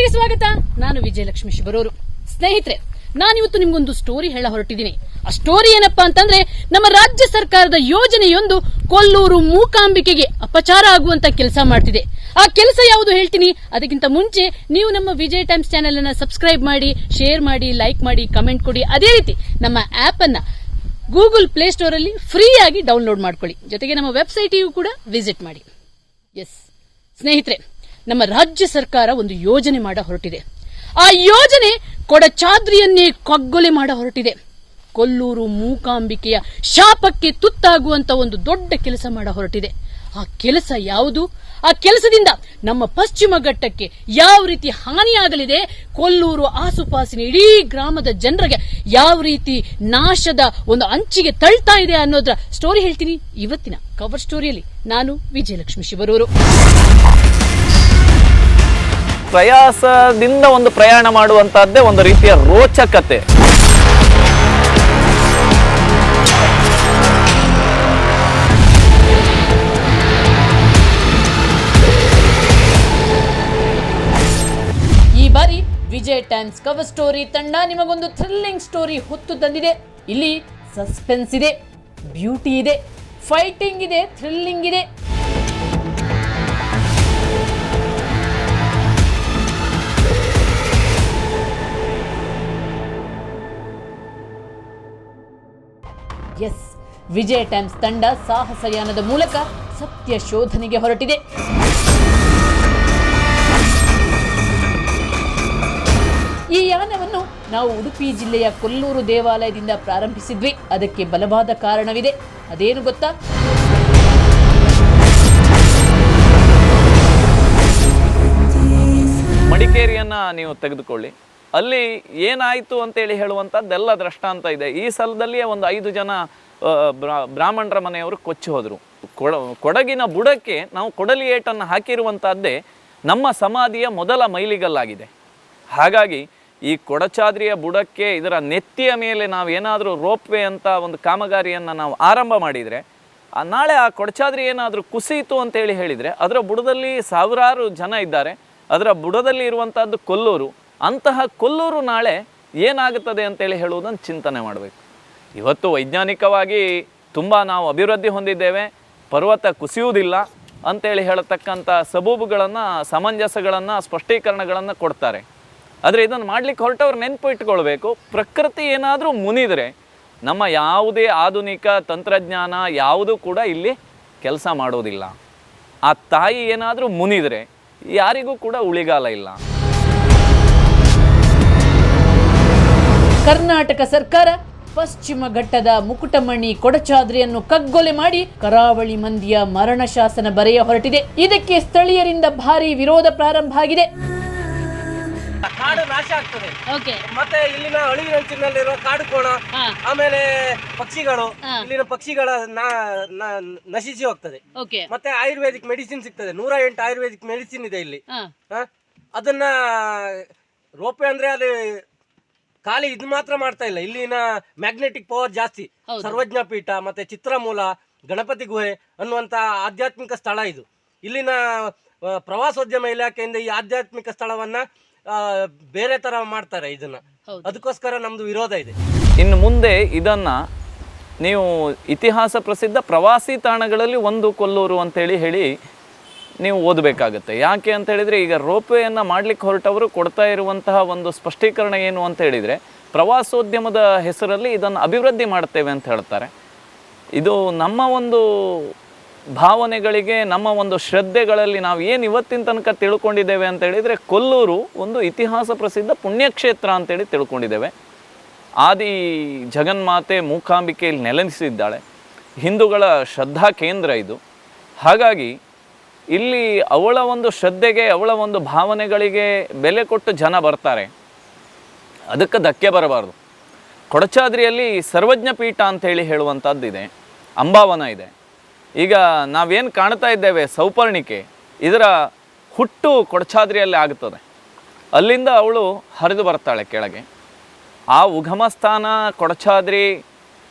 ಸ್ಟೋರಿಗೆ ಸ್ವಾಗತ. ನಾನು ವಿಜಯಲಕ್ಷ್ಮಿ ಶಿಬರೂರು. ಸ್ನೇಹಿತರೆ, ನಾನಿವತ್ತು ನಿಮ್ಗೊಂದು ಸ್ಟೋರಿ ಹೇಳ ಹೊರಟಿದ್ದೀನಿ. ಆ ಸ್ಟೋರಿ ಏನಪ್ಪಾ ಅಂತಂದ್ರೆ, ನಮ್ಮ ರಾಜ್ಯ ಸರ್ಕಾರದ ಯೋಜನೆಯೊಂದು ಕೊಲ್ಲೂರು ಮೂಕಾಂಬಿಕೆಗೆ ಅಪಚಾರ ಆಗುವಂತ ಕೆಲಸ ಮಾಡ್ತಿದೆ. ಆ ಕೆಲಸ ಯಾವುದು ಹೇಳ್ತೀನಿ. ಅದಕ್ಕಿಂತ ಮುಂಚೆ ನೀವು ನಮ್ಮ ವಿಜಯ್ ಟೈಮ್ಸ್ ಚಾನೆಲ್ ಅನ್ನ ಸಬ್ಸ್ಕ್ರೈಬ್ ಮಾಡಿ, ಶೇರ್ ಮಾಡಿ, ಲೈಕ್ ಮಾಡಿ, ಕಮೆಂಟ್ ಕೊಡಿ. ಅದೇ ರೀತಿ ನಮ್ಮ ಆಪ್ ಅನ್ನ ಗೂಗಲ್ ಪ್ಲೇ ಸ್ಟೋರ್ ಅಲ್ಲಿ ಫ್ರೀ ಆಗಿ ಡೌನ್ಲೋಡ್ ಮಾಡ್ಕೊಳ್ಳಿ. ಜೊತೆಗೆ ನಮ್ಮ ವೆಬ್ಸೈಟಿಗೂ ಕೂಡ ವಿಸಿಟ್ ಮಾಡಿ. ಎಸ್ ಸ್ನೇಹಿತರೆ, ನಮ್ಮ ರಾಜ್ಯ ಸರ್ಕಾರ ಒಂದು ಯೋಜನೆ ಮಾಡ ಹೊರಟಿದೆ. ಆ ಯೋಜನೆ ಕೊಡಚಾದ್ರಿಯನ್ನೇ ಕಗ್ಗೊಲೆ ಮಾಡ ಹೊರಟಿದೆ. ಕೊಲ್ಲೂರು ಮೂಕಾಂಬಿಕೆಯ ಶಾಪಕ್ಕೆ ತುತ್ತಾಗುವಂತ ಒಂದು ದೊಡ್ಡ ಕೆಲಸ ಮಾಡ ಹೊರಟಿದೆ. ಆ ಕೆಲಸ ಯಾವುದು? ಆ ಕೆಲಸದಿಂದ ನಮ್ಮ ಪಶ್ಚಿಮ ಘಟ್ಟಕ್ಕೆ ಯಾವ ರೀತಿ ಹಾನಿಯಾಗಲಿದೆ, ಕೊಲ್ಲೂರು ಆಸುಪಾಸಿನ ಇಡೀ ಗ್ರಾಮದ ಜನರಿಗೆ ಯಾವ ರೀತಿ ನಾಶದ ಒಂದು ಅಂಚಿಗೆ ತಳ್ತಾ ಇದೆ ಅನ್ನೋದ್ರ ಸ್ಟೋರಿ ಹೇಳ್ತೀನಿ ಇವತ್ತಿನ ಕವರ್ ಸ್ಟೋರಿಯಲ್ಲಿ. ನಾನು ವಿಜಯಲಕ್ಷ್ಮಿ ಶಿಬರೂರು. ಪ್ರಯಾಸದಿಂದ ಒಂದು ಪ್ರಯಾಣ ಮಾಡುವಂತಹದ್ದೇ ಒಂದು ರೀತಿಯ ರೋಚಕತೆ. ಈ ಬಾರಿ ವಿಜಯ್ ಟೈಮ್ಸ್ ಕವರ್ ಸ್ಟೋರಿ ತಂಡ ನಿಮಗೊಂದು ಥ್ರಿಲ್ಲಿಂಗ್ ಸ್ಟೋರಿ ಹೊತ್ತು ತಂದಿದೆ. ಇಲ್ಲಿ ಸಸ್ಪೆನ್ಸ್ ಇದೆ, ಬ್ಯೂಟಿ ಇದೆ, ಫೈಟಿಂಗ್ ಇದೆ, ಥ್ರಿಲ್ಲಿಂಗ್ ಇದೆ. ಎಸ್, ವಿಜಯ್ ಟೈಮ್ಸ್ ತಂಡ ಸಾಹಸಯಾನದ ಮೂಲಕ ಸತ್ಯ ಶೋಧನೆಗೆ ಹೊರಟಿದೆ. ಈ ಯಾನವನ್ನು ನಾವು ಉಡುಪಿ ಜಿಲ್ಲೆಯ ಕೊಲ್ಲೂರು ದೇವಾಲಯದಿಂದ ಪ್ರಾರಂಭಿಸಿದ್ವಿ. ಅದಕ್ಕೆ ಬಲವಾದ ಕಾರಣವಿದೆ. ಅದೇನು ಗೊತ್ತಾ? ಮಡಿಕೇರಿಯನ್ನ ನೀವು ತೆಗೆದುಕೊಳ್ಳಿ. ಅಲ್ಲಿ ಏನಾಯಿತು ಅಂತೇಳಿ ಹೇಳುವಂಥದ್ದೆಲ್ಲ ದೃಷ್ಟಾಂತ ಇದೆ. ಈ ಸಲದಲ್ಲಿಯೇ ಒಂದು 5 ಜನ ಬ್ರಾಹ್ಮಣರ ಮನೆಯವರು ಕೊಚ್ಚಿ ಹೋದರು. ಕೊಡಗಿನ ಬುಡಕ್ಕೆ ನಾವು ಕೊಡಲಿ ಏಟನ್ನು ಹಾಕಿರುವಂಥದ್ದೇ ನಮ್ಮ ಸಮಾಧಿಯ ಮೊದಲ ಮೈಲಿಗಲ್ಲಾಗಿದೆ. ಹಾಗಾಗಿ ಈ ಕೊಡಚಾದ್ರಿಯ ಬುಡಕ್ಕೆ ಇದರ ನೆತ್ತಿಯ ಮೇಲೆ ನಾವು ಏನಾದರೂ ರೋಪ್ವೇ ಅಂತ ಒಂದು ಕಾಮಗಾರಿಯನ್ನು ನಾವು ಆರಂಭ ಮಾಡಿದರೆ, ನಾಳೆ ಆ ಕೊಡಚಾದ್ರಿ ಏನಾದರೂ ಕುಸಿಯಿತು ಅಂತೇಳಿ ಹೇಳಿದರೆ, ಅದರ ಬುಡದಲ್ಲಿ ಸಾವಿರಾರು ಜನ ಇದ್ದಾರೆ. ಅದರ ಬುಡದಲ್ಲಿ ಇರುವಂಥದ್ದು ಕೊಲ್ಲೂರು. ಅಂತಹ ಕೊಲ್ಲೂರು ನಾಳೆ ಏನಾಗುತ್ತದೆ ಅಂತೇಳಿ ಹೇಳುವುದನ್ನು ಚಿಂತನೆ ಮಾಡಬೇಕು. ಇವತ್ತು ವೈಜ್ಞಾನಿಕವಾಗಿ ತುಂಬ ನಾವು ಅಭಿವೃದ್ಧಿ ಹೊಂದಿದ್ದೇವೆ, ಪರ್ವತ ಕುಸಿಯುವುದಿಲ್ಲ ಅಂತೇಳಿ ಹೇಳತಕ್ಕಂಥ ಸಬೂಬುಗಳನ್ನು, ಸಮಂಜಸಗಳನ್ನು, ಸ್ಪಷ್ಟೀಕರಣಗಳನ್ನು ಕೊಡ್ತಾರೆ. ಆದರೆ ಇದನ್ನು ಮಾಡಲಿಕ್ಕೆ ಹೊರಟವ್ರು ನೆನಪು ಇಟ್ಕೊಳ್ಬೇಕು, ಪ್ರಕೃತಿ ಏನಾದರೂ ಮುನಿದರೆ ನಮ್ಮ ಯಾವುದೇ ಆಧುನಿಕ ತಂತ್ರಜ್ಞಾನ ಯಾವುದೂ ಕೂಡ ಇಲ್ಲಿ ಕೆಲಸ ಮಾಡೋದಿಲ್ಲ. ಆ ತಾಯಿ ಏನಾದರೂ ಮುನಿದರೆ ಯಾರಿಗೂ ಕೂಡ ಉಳಿಗಾಲ ಇಲ್ಲ. ಕರ್ನಾಟಕ ಸರ್ಕಾರ ಪಶ್ಚಿಮ ಘಟ್ಟದ ಮುಕುಟಮಣಿ ಕೊಡಚಾದ್ರಿಯನ್ನು ಕಗ್ಗೊಲೆ ಮಾಡಿ ಕರಾವಳಿ ಮಂದಿಯ ಮರಣ ಶಾಸನ ಬರೆಯ ಹೊರಟಿದೆ. ಇದಕ್ಕೆ ಸ್ಥಳೀಯರಿಂದ ಭಾರಿ ವಿರೋಧ ಪ್ರಾರಂಭ ಆಗಿದೆ. ಕಾಡು ನಾಶ ಆಗ್ತದೆ. ಮತ್ತೆ ಇಲ್ಲಿನ ಅಳಿವಿನಂಚಿನಲ್ಲಿರುವ ಕಾಡು ಕೋಣ, ಆಮೇಲೆ ಪಕ್ಷಿಗಳು, ಇಲ್ಲಿನ ಪಕ್ಷಿಗಳ ನಶಿಸಿ ಹೋಗ್ತದೆ. ಮತ್ತೆ ಆಯುರ್ವೇದಿಕ್ ಮೆಡಿಸಿನ್ ಸಿಗ್ತದೆ. 108 ಆಯುರ್ವೇದಿಕ್ ಮೆಡಿಸಿನ್ ಇದೆ ಇಲ್ಲಿ. ಅದನ್ನ ರೋಪೆ ಅಂದ್ರೆ ಅದು ಖಾಲಿ ಇದು ಮಾತ್ರ ಮಾಡ್ತಾ ಇಲ್ಲ. ಇಲ್ಲಿನ ಮ್ಯಾಗ್ನೆಟಿಕ್ ಪವರ್ ಜಾಸ್ತಿ. ಸರ್ವಜ್ಞ ಪೀಠ ಮತ್ತೆ ಚಿತ್ರಮೂಲ, ಗಣಪತಿ ಗುಹೆ ಅನ್ನುವಂತ ಆಧ್ಯಾತ್ಮಿಕ ಸ್ಥಳ ಇದು. ಇಲ್ಲಿನ ಪ್ರವಾಸೋದ್ಯಮ ಇಲಾಖೆಯಿಂದ ಈ ಆಧ್ಯಾತ್ಮಿಕ ಸ್ಥಳವನ್ನ ಬೇರೆ ತರ ಮಾಡ್ತಾರೆ ಇದನ್ನ. ಅದಕ್ಕೋಸ್ಕರ ನಮ್ದು ವಿರೋಧ ಇದೆ. ಇನ್ನು ಮುಂದೆ ಇದನ್ನ ನೀವು ಇತಿಹಾಸ ಪ್ರಸಿದ್ಧ ಪ್ರವಾಸಿ ತಾಣಗಳಲ್ಲಿ ಒಂದು ಕೊಲ್ಲೂರು ಅಂತೇಳಿ ಹೇಳಿ ನೀವು ಓದಬೇಕಾಗತ್ತೆ. ಯಾಕೆ ಅಂತ ಹೇಳಿದರೆ, ಈಗ ರೋಪ್ವೇಯನ್ನು ಮಾಡಲಿಕ್ಕೆ ಹೊರಟವರು ಕೊಡ್ತಾ ಇರುವಂತಹ ಒಂದು ಸ್ಪಷ್ಟೀಕರಣ ಏನು ಅಂತ ಹೇಳಿದರೆ, ಪ್ರವಾಸೋದ್ಯಮದ ಹೆಸರಲ್ಲಿ ಇದನ್ನು ಅಭಿವೃದ್ಧಿ ಮಾಡ್ತೇವೆ ಅಂತ ಹೇಳ್ತಾರೆ. ಇದು ನಮ್ಮ ಒಂದು ಭಾವನೆಗಳಿಗೆ, ನಮ್ಮ ಒಂದು ಶ್ರದ್ಧೆಗಳಲ್ಲಿ ನಾವು ಏನು ಇವತ್ತಿನ ತನಕ ತಿಳ್ಕೊಂಡಿದ್ದೇವೆ ಅಂತ ಹೇಳಿದರೆ, ಕೊಲ್ಲೂರು ಒಂದು ಇತಿಹಾಸ ಪ್ರಸಿದ್ಧ ಪುಣ್ಯಕ್ಷೇತ್ರ ಅಂತೇಳಿ ತಿಳ್ಕೊಂಡಿದ್ದೇವೆ. ಆದಿ ಜಗನ್ಮಾತೆ ಮೂಕಾಂಬಿಕೆ ಇಲ್ಲಿ ನೆಲೆಸಿದ್ದಾಳೆ. ಹಿಂದೂಗಳ ಶ್ರದ್ಧಾ ಕೇಂದ್ರ ಇದು. ಹಾಗಾಗಿ ಇಲ್ಲಿ ಅವಳ ಒಂದು ಶ್ರದ್ಧೆಗೆ, ಅವಳ ಒಂದು ಭಾವನೆಗಳಿಗೆ ಬೆಲೆ ಕೊಟ್ಟು ಜನ ಬರ್ತಾರೆ. ಅದಕ್ಕೆ ಧಕ್ಕೆ ಬರಬಾರ್ದು. ಕೊಡಚಾದ್ರಿಯಲ್ಲಿ ಸರ್ವಜ್ಞ ಪೀಠ ಅಂತೇಳಿ ಹೇಳುವಂಥದ್ದಿದೆ, ಅಂಬಾವನ ಇದೆ. ಈಗ ನಾವೇನು ಕಾಣ್ತಾ ಇದ್ದೇವೆ ಸೌಪರ್ಣಿಕೆ, ಇದರ ಹುಟ್ಟು ಕೊಡಚಾದ್ರಿಯಲ್ಲಿ ಆಗುತ್ತದೆ. ಅಲ್ಲಿಂದ ಅವಳು ಹರಿದು ಬರ್ತಾಳೆ ಕೆಳಗೆ. ಆ ಉಗಮ ಸ್ಥಾನ ಕೊಡಚಾದ್ರಿ.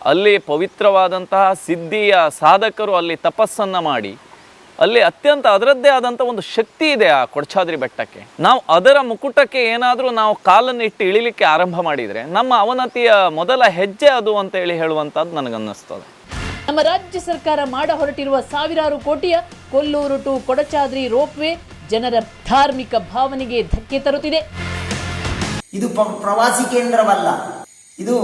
ಅಲ್ಲಿ ಪವಿತ್ರವಾದಂತಹ ಸಿದ್ಧಿಯ ಸಾಧಕರು ಅಲ್ಲಿ ತಪಸ್ಸನ್ನು ಮಾಡಿ ಅಲ್ಲಿ ಅತ್ಯಂತ ಅದರದ್ದೇ ಆದಂಥ ಒಂದು ಶಕ್ತಿ ಇದೆ ಆ ಕೊಡಚಾದ್ರಿ ಬೆಟ್ಟಕ್ಕೆ. ನಾವು ಅದರ ಮುಕುಟಕ್ಕೆ ಏನಾದರೂ ನಾವು ಕಾಲನ್ನು ಇಟ್ಟು ಇಳಿಲಿಕ್ಕೆ ಆರಂಭ ಮಾಡಿದರೆ ನಮ್ಮ ಅವನತಿಯ ಮೊದಲ ಹೆಜ್ಜೆ ಅದು ಅಂತ ಹೇಳುವಂಥದ್ದು ನನಗನ್ನಿಸ್ತದೆ. ನಮ್ಮ ರಾಜ್ಯ ಸರ್ಕಾರ ಮಾಡ ಹೊರಟಿರುವ ಸಾವಿರಾರು ಕೋಟಿಯ ಕೊಲ್ಲೂರು ಟು ಕೊಡಚಾದ್ರಿ ರೋಪ್ವೇ ಜನರ ಧಾರ್ಮಿಕ ಭಾವನೆಗೆ ಧಕ್ಕೆ ತರುತ್ತಿದೆ. ಇದು ಪ್ರವಾಸಿ ಕೇಂದ್ರವಲ್ಲ, ಇದು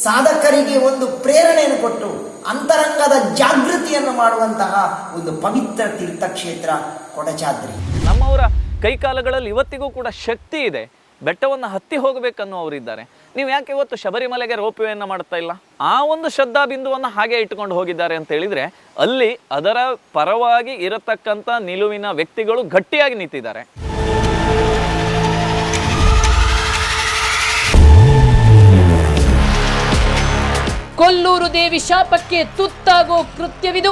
ಸಾಧಕರಿಗೆ ಒಂದು ಪ್ರೇರಣೆಯನ್ನು ಕೊಟ್ಟು ಅಂತರಂಗದ ಜಾಗೃತಿಯನ್ನು ಮಾಡುವಂತಹ ಒಂದು ಪವಿತ್ರ ತೀರ್ಥಕ್ಷೇತ್ರ ಕೊಡಚಾದ್ರಿ. ನಮ್ಮವರ ಕೈಕಾಲಗಳಲ್ಲಿ ಇವತ್ತಿಗೂ ಕೂಡ ಶಕ್ತಿ ಇದೆ, ಬೆಟ್ಟವನ್ನು ಹತ್ತಿ ಹೋಗಬೇಕನ್ನುವರಿದ್ದಾರೆ. ನೀವು ಯಾಕೆ ಇವತ್ತು ಶಬರಿಮಲೆಗೆ ರೋಪ್ವೇಯನ್ನು ಮಾಡ್ತಾ ಇಲ್ಲ? ಆ ಒಂದು ಶ್ರದ್ಧಾ ಬಿಂದುವನ್ನು ಹಾಗೆ ಇಟ್ಟುಕೊಂಡು ಹೋಗಿದ್ದಾರೆ ಅಂತ ಹೇಳಿದರೆ ಅಲ್ಲಿ ಅದರ ಪರವಾಗಿ ಇರತಕ್ಕಂಥ ನಿಲುವಿನ ವ್ಯಕ್ತಿಗಳು ಗಟ್ಟಿಯಾಗಿ ನಿಂತಿದ್ದಾರೆ. ಕೊಲ್ಲೂರು ದೇವಿ ಶಾಪಕ್ಕೆ ತುತ್ತಾಗೋ ಕೃತ್ಯವಿದು.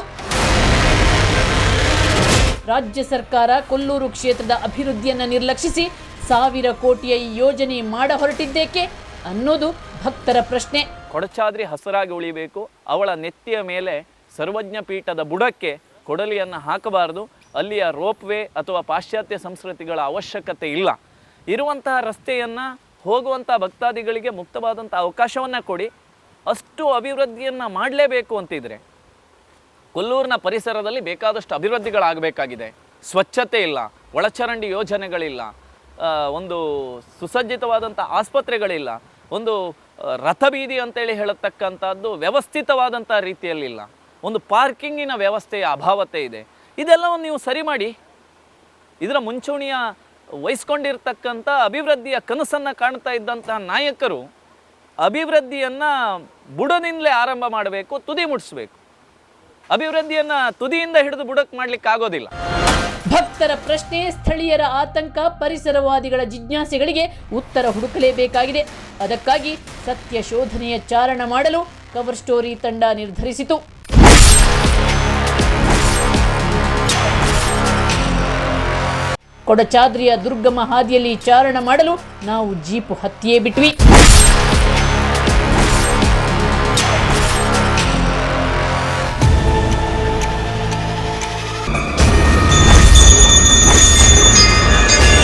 ರಾಜ್ಯ ಸರ್ಕಾರ ಕೊಲ್ಲೂರು ಕ್ಷೇತ್ರದ ಅಭಿವೃದ್ಧಿಯನ್ನು ನಿರ್ಲಕ್ಷಿಸಿ ಸಾವಿರ ಕೋಟಿಯ ಈ ಯೋಜನೆ ಮಾಡ ಹೊರಟಿದ್ದೇಕೆ ಅನ್ನೋದು ಭಕ್ತರ ಪ್ರಶ್ನೆ. ಕೊಡಚಾದ್ರಿ ಹಸರಾಗಿ ಉಳಿಬೇಕು, ಅವಳ ನೆತ್ತಿಯ ಮೇಲೆ ಸರ್ವಜ್ಞ ಪೀಠದ ಬುಡಕ್ಕೆ ಕೊಡಲಿಯನ್ನು ಹಾಕಬಾರದು, ಅಲ್ಲಿಯ ರೋಪ್ವೇ ಅಥವಾ ಪಾಶ್ಚಾತ್ಯ ಸಂಸ್ಕೃತಿಗಳ ಅವಶ್ಯಕತೆ ಇಲ್ಲ. ಇರುವಂತಹ ರಸ್ತೆಯನ್ನು ಹೋಗುವಂಥ ಭಕ್ತಾದಿಗಳಿಗೆ ಮುಕ್ತವಾದಂಥ ಅವಕಾಶವನ್ನು ಕೊಡಿ. ಅಷ್ಟು ಅಭಿವೃದ್ಧಿಯನ್ನು ಮಾಡಲೇಬೇಕು ಅಂತಿದ್ರೆ ಕೊಲ್ಲೂರಿನ ಪರಿಸರದಲ್ಲಿ ಬೇಕಾದಷ್ಟು ಅಭಿವೃದ್ಧಿಗಳಾಗಬೇಕಾಗಿದೆ. ಸ್ವಚ್ಛತೆ ಇಲ್ಲ, ಒಳಚರಂಡಿ ಯೋಜನೆಗಳಿಲ್ಲ, ಒಂದು ಸುಸಜ್ಜಿತವಾದಂಥ ಆಸ್ಪತ್ರೆಗಳಿಲ್ಲ, ಒಂದು ರಥಬೀದಿ ಅಂತೇಳಿ ಹೇಳತಕ್ಕಂಥದ್ದು ವ್ಯವಸ್ಥಿತವಾದಂಥ ರೀತಿಯಲ್ಲಿಲ್ಲ, ಒಂದು ಪಾರ್ಕಿಂಗಿನ ವ್ಯವಸ್ಥೆಯ ಅಭಾವತೆ ಇದೆ. ಇದೆಲ್ಲವನ್ನು ನೀವು ಸರಿ ಮಾಡಿ. ಇದರ ಮುಂಚೂಣಿಯ ವಹಿಸ್ಕೊಂಡಿರ್ತಕ್ಕಂಥ ಅಭಿವೃದ್ಧಿಯ ಕನಸನ್ನು ಕಾಣ್ತಾ ಇದ್ದಂತಹ ನಾಯಕರು ಅಭಿವೃದ್ಧಿಯನ್ನು ಬುಡದಿಂದಲೇ ಆರಂಭ ಮಾಡಬೇಕು, ತುದಿ ಮುಟ್ಟಿಸ್ಬೇಕು. ಅಭಿವೃದ್ಧಿಯನ್ನು ತುದಿಯಿಂದ ಹಿಡಿದು ಬುಡಕ್ಕೆ ಮಾಡಲಿಕ್ಕೆ ಆಗೋದಿಲ್ಲ. ಭಕ್ತರ ಪ್ರಶ್ನೆ, ಸ್ಥಳೀಯರ ಆತಂಕ, ಪರಿಸರವಾದಿಗಳ ಜಿಜ್ಞಾಸೆಗಳಿಗೆ ಉತ್ತರ ಹುಡುಕಲೇಬೇಕಾಗಿದೆ. ಅದಕ್ಕಾಗಿ ಸತ್ಯ ಶೋಧನೆಯ ಚಾರಣ ಮಾಡಲು ಕವರ್ ಸ್ಟೋರಿ ತಂಡ ನಿರ್ಧರಿಸಿತು. ಕೊಡಚಾದ್ರಿಯ ದುರ್ಗಮ ಹಾದಿಯಲ್ಲಿ ಚಾರಣ ಮಾಡಲು ನಾವು ಜೀಪು ಹತ್ತಿಯೇ ಬಿಟ್ವಿ.